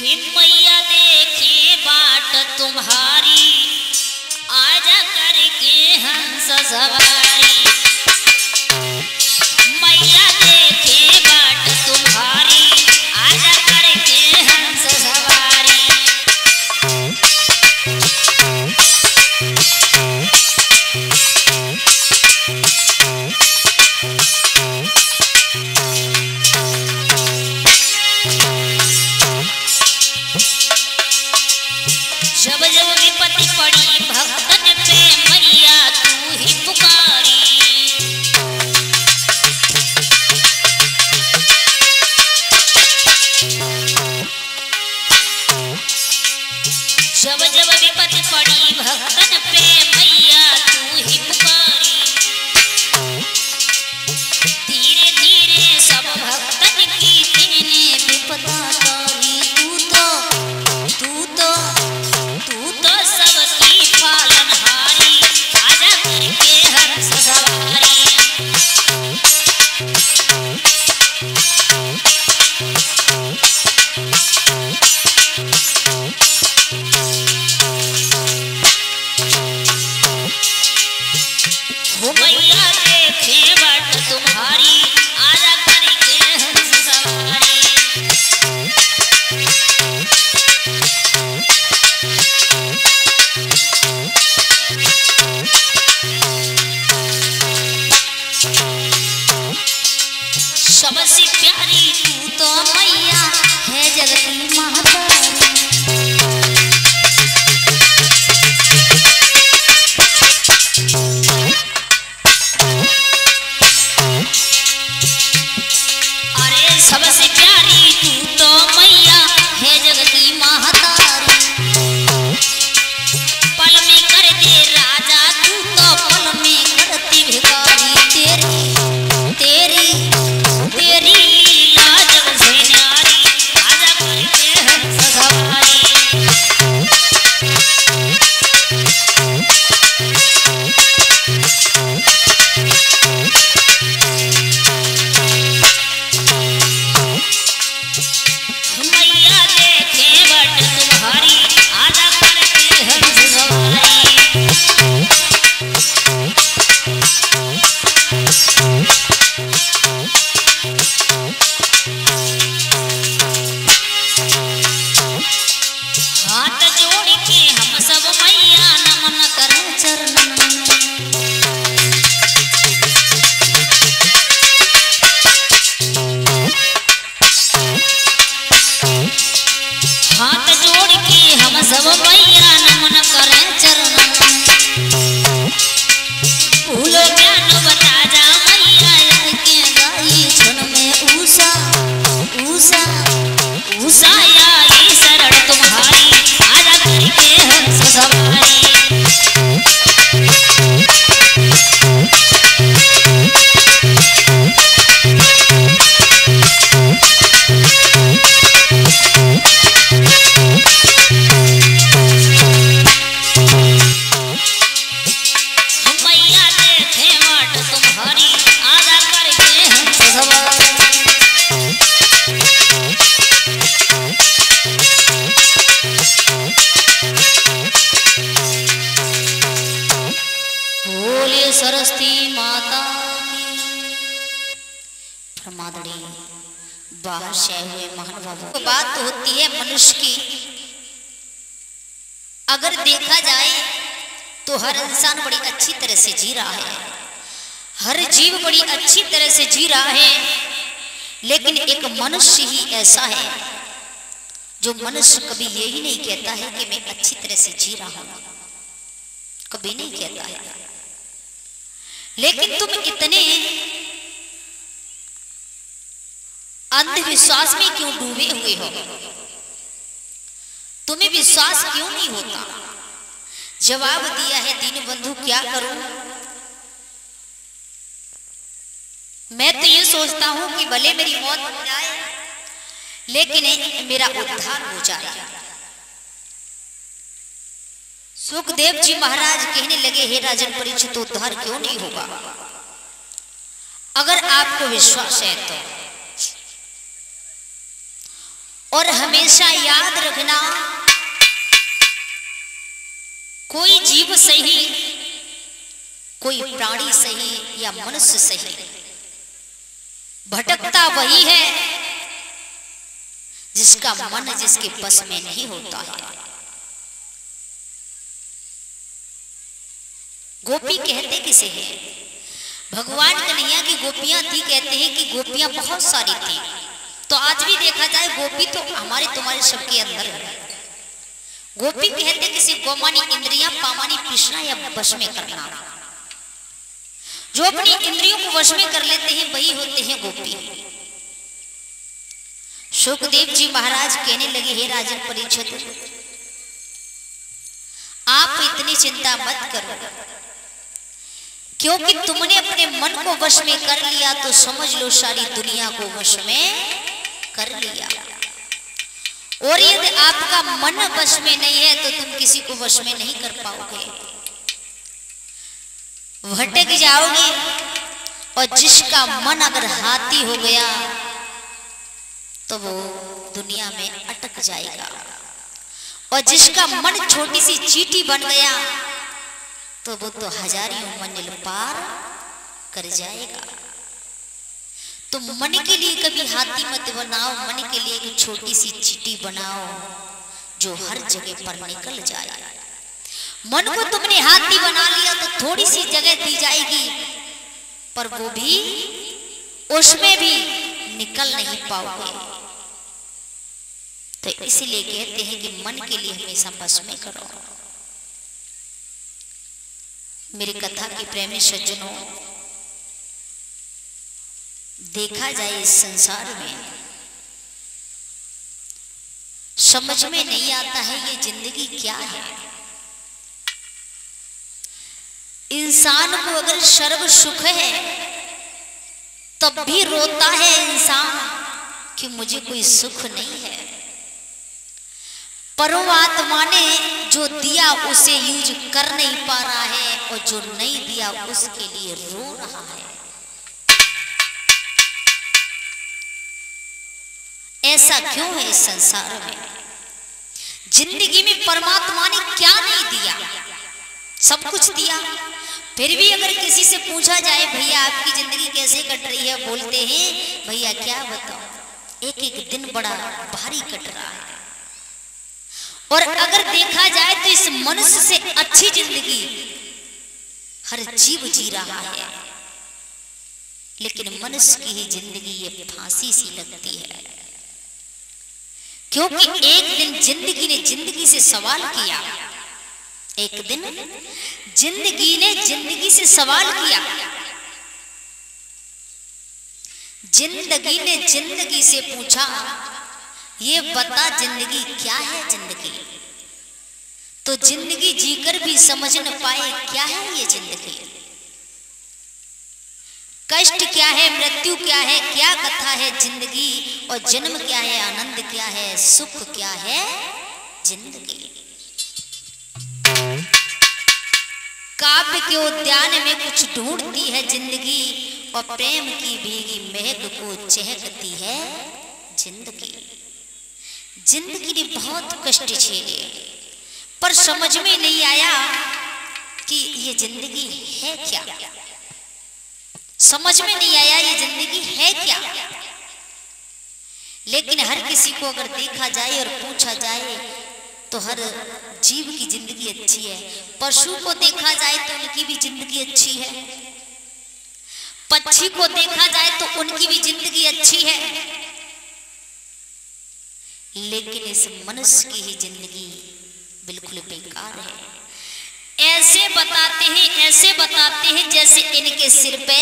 मैया देखे बाट तुम्हारी, आजा करके हंस सवारी। मैया देखे बाट तुम्हारी, आजा करके हंस सवारी। जब जब विपत्ति पड़ी भक्तन पे, मैया तू ही पुकारी। जब जब विपत्ति पड़ी भक्तन पे, मैया तू ही पुकारी। धीरे धीरे सब भक्तन की तेने विपदा तारी। तू तो सबकी पालनहारी, आजा करके हंस सवारी। हो मैया देखे बाट तुम्हारी, आजा करके हंस सवारी। सबसे प्यारी तू तो मैया है जग की महतारी। अरे सबसे प्यारी तू तो मैया है जग की महतारी। पल में कर दे राजा तू तो पल में करती भिखारी। तेरी लीला जग से न्यारी, आजा करके हंस सवारी। मैया देखे बाट तुम्हारी, आजा करके हंस सवारी। हाथ जोड़ के हम सब मैया नमन करें चरणन में। हाथ जोड़ के हम सब मैया नमन करें चरणन में। भूलो ज्ञान बता जा मैया के गाई क्षण में उषा उषा उषा आई शरण तुम्हारी, आजा करके हंस सवारी। मैया देखे बाट तुम्हारी, आजा करके हंस सवारी। बोले सरस्वती माता की। प्रमादड़ी बाहर से हुए महान बाबू। बात तो होती है मनुष्य की, अगर देखा जाए तो हर इंसान बड़ी अच्छी तरह से जी रहा है, हर जीव बड़ी अच्छी तरह से जी रहा है। लेकिन एक मनुष्य ही ऐसा है जो मनुष्य कभी यही नहीं कहता है कि मैं अच्छी तरह से जी रहा हूं, कभी नहीं कहता है। लेकिन तुम इतने अंधविश्वास में क्यों डूबे हुए हो? तुम्हें विश्वास क्यों नहीं होता? जवाब दिया है दीनबंधु, क्या करूं? मैं तो ये सोचता हूं कि भले मेरी मौत हो जाए लेकिन मेरा उद्धार हो जाए। सुखदेव जी महाराज कहने लगे, हे राजन परीक्षित, उद्धार क्यों नहीं होगा? अगर आपको विश्वास है तो और हमेशा याद रखना, कोई जीव सही, कोई प्राणी सही या मनुष्य सही, भटकता वही है जिसका मन जिसके बस में नहीं होता है। गोपी कहते किसे हैं? भगवान कन्हैया की गोपियां थी, कहते हैं कि गोपियां बहुत सारी थी। तो आज भी देखा जाए गोपी तो हमारे तुम्हारे सबके अंदर है। गोपी कहते किसी गोमानी इंद्रियां पामानी कृष्णा या वश में करना। जो अपनी इंद्रियों को वश में कर लेते हैं वही होते हैं गोपी। सुखदेव जी महाराज कहने लगे, हे राजन परीक्षित, आप इतनी चिंता मत करो, क्योंकि तुमने अपने मन को वश में कर लिया तो समझ लो सारी दुनिया को वश में कर लिया। और यदि आपका मन वश में नहीं है तो तुम किसी को वश में नहीं कर पाओगे, भटक जाओगे। और जिसका मन अगर हाथी हो गया तो वो दुनिया में अटक जाएगा, और जिसका मन छोटी सी चींटी बन गया तो वो तो हजारों मंजिल पार कर जाएगा। तो मन के लिए कभी हाथी मत बनाओ, मन के लिए एक छोटी सी चींटी बनाओ जो हर जगह पर निकल जाए। मन को तुमने हाथी बना लिया तो थोड़ी सी जगह दी जाएगी, पर वो भी उसमें भी निकल नहीं पाओगे। तो इसीलिए कहते हैं कि मन के लिए हमेशा बस में करो। मेरी कथा के प्रेमी सज्जनों, देखा जाए इस संसार में समझ में नहीं आता है ये जिंदगी क्या है। इंसान को अगर सर्व सुख है तब भी रोता है इंसान कि मुझे कोई सुख नहीं है। परमात्मा ने जो दिया उसे यूज कर नहीं पा रहा है, और जो नहीं दिया उसके लिए रो रहा है। ऐसा क्यों है इस संसार में? जिंदगी में परमात्मा ने क्या नहीं दिया? सब कुछ दिया। फिर भी अगर किसी से पूछा जाए भैया आपकी जिंदगी कैसे कट रही है, बोलते हैं भैया क्या बताओ, एक एक दिन बड़ा भारी कट रहा है। और अगर देखा जाए तो इस मनुष्य से अच्छी जिंदगी हर जीव जी रहा है, लेकिन मनुष्य की ही जिंदगी ये फांसी सी लगती है। क्योंकि एक दिन जिंदगी ने जिंदगी से सवाल किया, एक दिन जिंदगी ने जिंदगी से सवाल किया। जिंदगी ने जिंदगी से पूछा, ये बता जिंदगी क्या है जिंदगी? तो जिंदगी जीकर भी समझ न पाए क्या है ये जिंदगी। कष्ट क्या है, मृत्यु क्या है, क्या कथा है जिंदगी, और जन्म क्या है, आनंद क्या है, सुख क्या है जिंदगी। काव्य के उद्यान में कुछ ढूंढती है जिंदगी, और प्रेम की भीगी महक को चहकती है जिंदगी। जिंदगी ने बहुत कष्ट झेले, पर समझ में नहीं आया कि ये जिंदगी है क्या। समझ में नहीं आया ये जिंदगी है क्या। लेकिन हर किसी को अगर देखा जाए और पूछा जाए तो हर जीव की जिंदगी अच्छी है। पशु को देखा जाए तो उनकी भी जिंदगी अच्छी है, पक्षी को देखा जाए तो उनकी भी जिंदगी अच्छी है, लेकिन इस मनुष्य की ही जिंदगी बिल्कुल बेकार है। ऐसे बताते हैं जैसे इनके सिर पे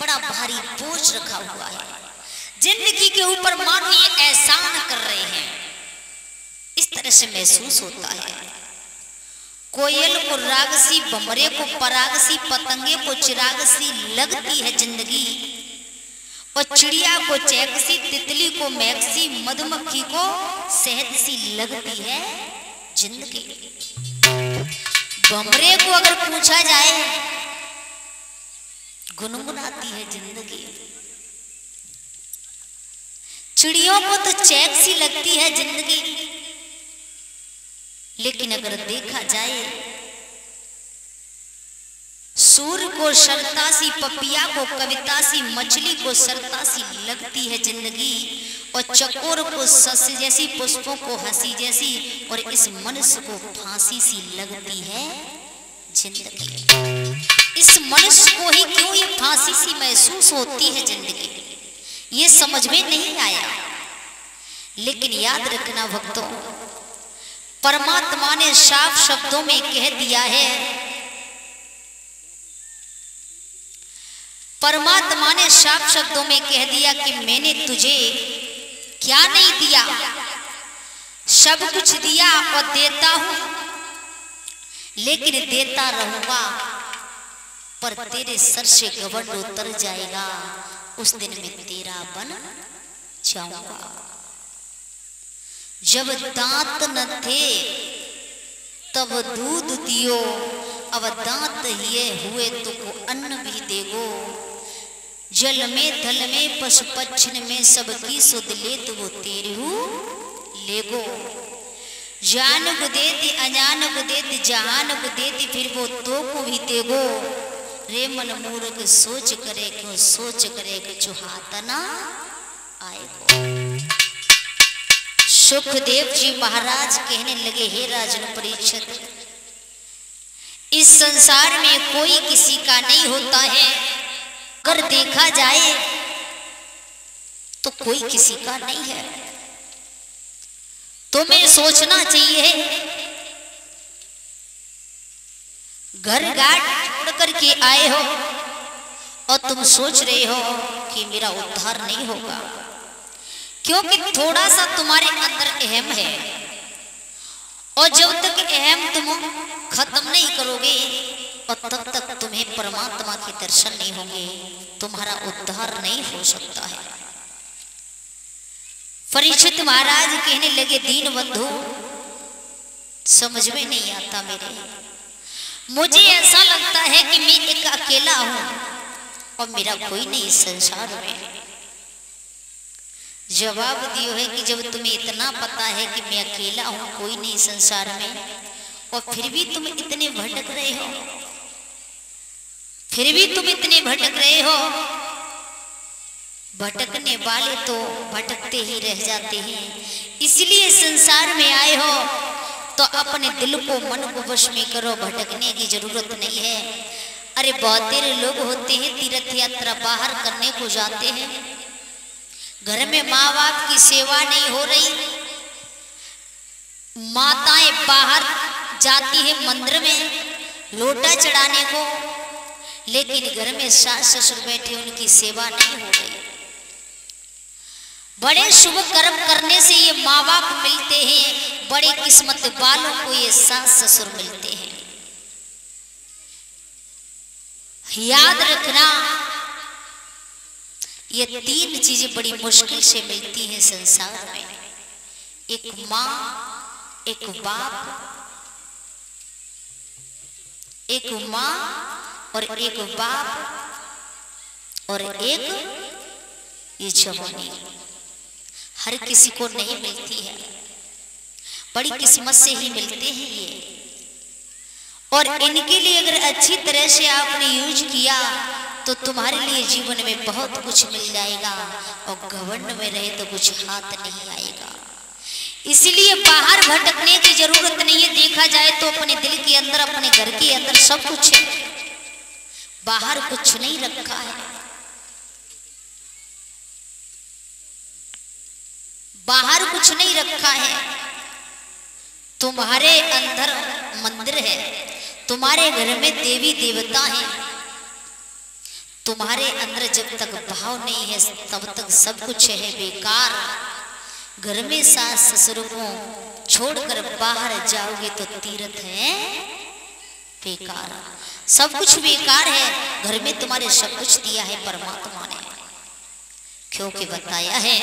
बड़ा भारी बोझ रखा हुआ है, जिंदगी के ऊपर मानो ये एहसान कर रहे हैं, इस तरह से महसूस होता है। कोयल को रागसी, भंवरे को परागसी, पतंगे को चिरागसी लगती है जिंदगी, और चिड़िया को चहकसी, तितली को महकसी, मधुमक्खी को शहद सी लगती है जिंदगी। भंवरे को अगर पूछा जाए गुनगुनाती है जिंदगी। चिड़ियों को तो चैक सी लगती है जिंदगी, लेकिन अगर देखा जाए सूर्य को शरता सी, पपिया को कविता सी, मछली को सरता सी लगती है जिंदगी, और चकोर को सस जैसी, पुष्पों को हंसी जैसी, और इस मनुष्य को फांसी सी लगती है जिंदगी। इस मनुष्य को ही क्यों ये फांसी सी महसूस होती है जिंदगी, ये समझ में नहीं आया। लेकिन याद रखना भक्तों, परमात्मा ने साफ शब्दों में कह दिया है, परमात्मा ने साफ शब्दों में कह दिया कि मैंने तुझे क्या नहीं दिया, सब कुछ दिया और देता हूं, लेकिन देता रहूंगा, पर तेरे सर से घमंड उतर जाएगा, उस दिन में तेरा बन जाऊंगा। जब दांत न थे तब दूध दियो, अब दांत ये हुए तुको अन्न भी देगो, जल में थल में पशु पक्षिन में सबकी सुध लेत वो तेरू लेगो, जान को देती अजान को देती जहान को देती, फिर वो तो को भी देगो, रे मन मूर्ख सोच करे क्यों, सोच करे कि चुहाता ना आएगो। सुखदेव जी महाराज कहने लगे, हे राजन परीक्षित, इस संसार में कोई किसी का नहीं होता है, अगर देखा जाए तो कोई किसी का नहीं है। तुम्हें सोचना चाहिए, घर घाट छोड़ करके आए हो और तुम सोच रहे हो कि मेरा उद्धार नहीं होगा, क्योंकि थोड़ा सा तुम्हारे अंदर अहम है, और जब तक अहम तुम खत्म नहीं करोगे और तब तक तुम्हें परमात्मा के दर्शन नहीं होंगे, तुम्हारा उद्धार नहीं हो सकता है। परीक्षित महाराज कहने लगे, दीन बंधु समझ में नहीं आता मेरे, मुझे ऐसा लगता है कि मैं एक अकेला हूं और मेरा कोई नहीं संसार में। जवाब दियो है कि जब तुम्हें इतना पता है कि मैं अकेला हूं, कोई नहीं संसार में, और फिर भी तुम इतने भटक रहे हो, फिर भी तुम इतने भटक रहे हो। भटकने वाले तो भटकते ही रह जाते हैं, इसलिए संसार में आए हो तो अपने दिल को, मन को वश में करो, भटकने की जरूरत नहीं है। अरे बहुत तेरे लोग होते हैं तीर्थ यात्रा बाहर करने को जाते हैं, घर में माँ बाप की सेवा नहीं हो रही, माताएं बाहर जाती है मंदिर में लोटा चढ़ाने को, लेकिन घर में सास ससुर बैठे उनकी सेवा नहीं हो रही। बड़े शुभ कर्म करने से ये माँ बाप मिलते हैं, बड़े किस्मत वालों को ये सास ससुर मिलते हैं। याद रखना, ये तीन चीजें बड़ी मुश्किल से मिलती हैं संसार में, एक माँ, एक बाप, एक माँ और एक बाप, और एक ये जवानी। हर किसी को नहीं मिलती है, बड़ी किस्मत से ही मिलते हैं ये, और इनके लिए अगर अच्छी तरह से आपने यूज किया तो तुम्हारे लिए जीवन में बहुत कुछ मिल जाएगा, और घमंड में रहे तो कुछ हाथ नहीं आएगा। इसलिए बाहर भटकने की जरूरत नहीं है। देखा जाए तो अपने दिल के अंदर, अपने घर के अंदर सब कुछ है, बाहर कुछ नहीं रखा है। बाहर कुछ नहीं रखा है, तुम्हारे अंदर मंदिर है, तुम्हारे घर में देवी देवता हैं, तुम्हारे अंदर जब तक भाव नहीं है तब तक सब कुछ है बेकार। घर में सास ससुर को छोड़कर बाहर जाओगे तो तीर्थ है बेकार, सब कुछ बेकार है। घर में तुम्हारे सब कुछ दिया है परमात्मा ने, क्योंकि बताया है